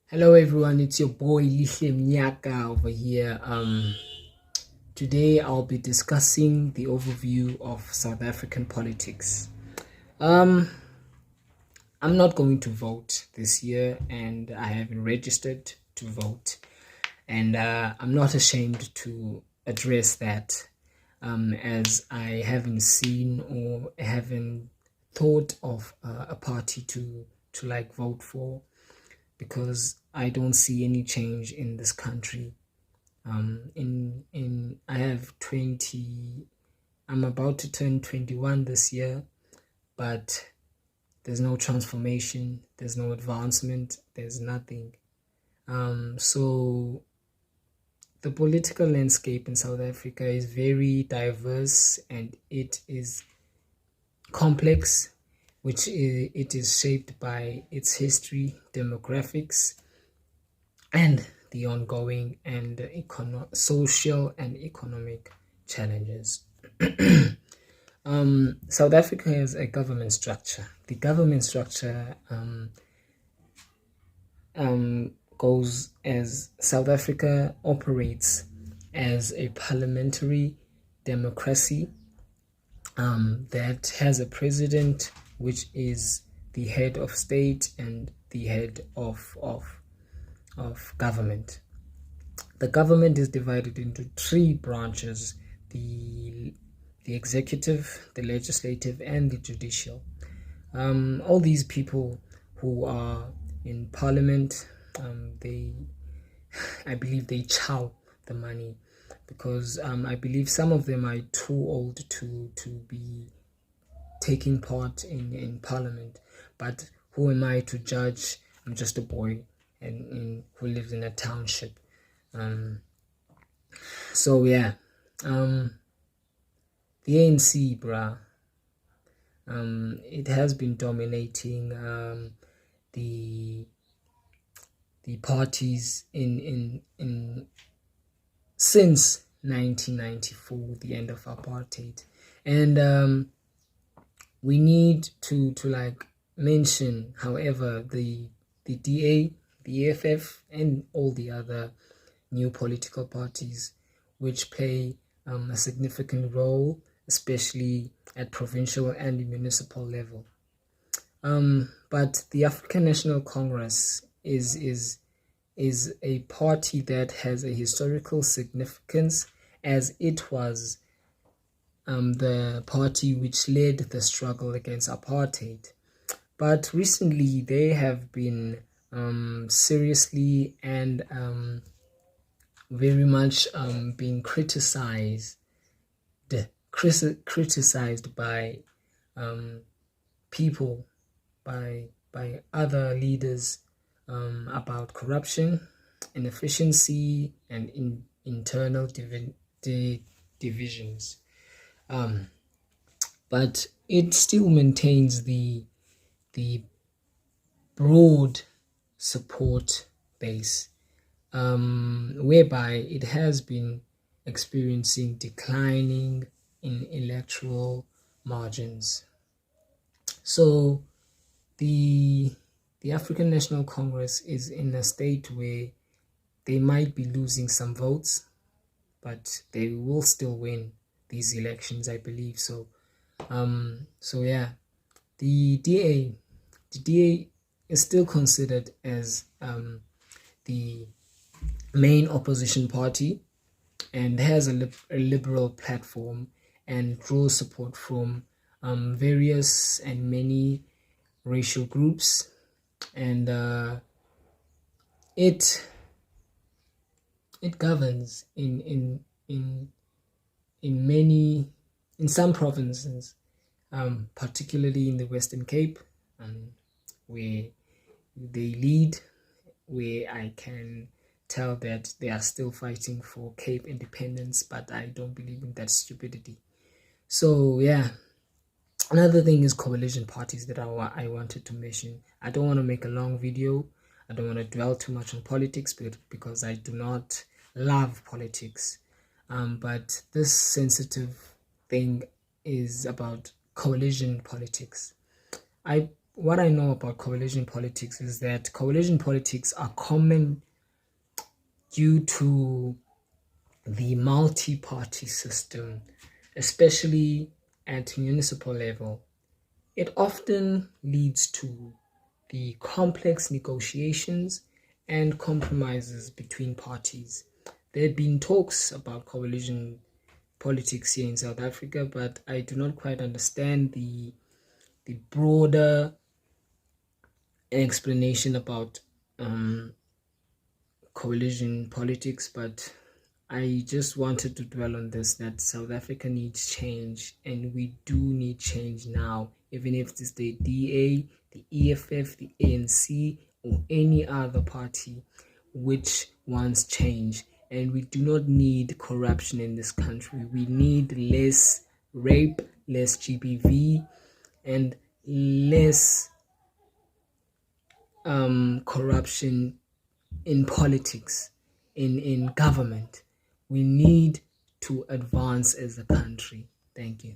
Hello everyone, it's your boy Lihle Mnyaka over here. Today I'll be discussing the overview of South African politics. Um, I'm not going to vote this year, and I haven't registered to vote, and I'm not ashamed to address that, as I haven't seen or haven't thought of a party to like vote for, because I don't see any change in this country. In I have 20. I'm about to turn 21 this year, but there's no transformation. There's no advancement. There's nothing. So the political landscape in South Africa is very diverse and it is complex, it is shaped by its history, demographics, and the ongoing and social and economic challenges. South Africa has a government structure. The government structure goes as South Africa operates as a parliamentary democracy that has a president, which is the head of state and the head of government. The government is divided into three branches: the executive, the legislative, and the judicial. All these people who are in parliament, I believe they chow the money, because I believe some of them are too old to be taking part in parliament. But who am I to judge? I'm just a boy who lives in a township. So yeah, the ANC, bruh, it has been dominating the parties in since 1994, the end of apartheid, and we need to like mention, however, the DA, the EFF, and all the other new political parties which play a significant role, especially at provincial and municipal level. But the African National Congress is a party that has a historical significance, as it was the party which led the struggle against apartheid. But recently they have been seriously and very much being criticized by people, by other leaders, about corruption, inefficiency, and internal divisions. But it still maintains the broad support base, whereby it has been experiencing declining in electoral margins. So the African National Congress is in a state where they might be losing some votes, but they will still win these elections, I believe. So yeah, the DA is still considered as the main opposition party, and has a liberal platform and draws support from various and many racial groups, and it governs in many, in some provinces, particularly in the Western Cape, where they lead, where I can tell that they are still fighting for Cape independence, but I don't believe in that stupidity. So yeah, another thing is coalition parties that I wanted to mention. I don't want to make a long video. I don't want to dwell too much on politics, because I do not love politics. But this sensitive thing is about coalition politics. I what I know about coalition politics is that coalition politics are common due to the multi-party system, especially at municipal level. It often leads to the complex negotiations and compromises between parties. There have been talks about coalition politics here in South Africa, but I do not quite understand the broader explanation about coalition politics. But I just wanted to dwell on this, that South Africa needs change, and we do need change now, even if it's the DA, the EFF, the ANC, or any other party which wants change. And we do not need corruption in this country. We need less rape, less GBV, and less corruption in politics, in government. We need to advance as a country. Thank you.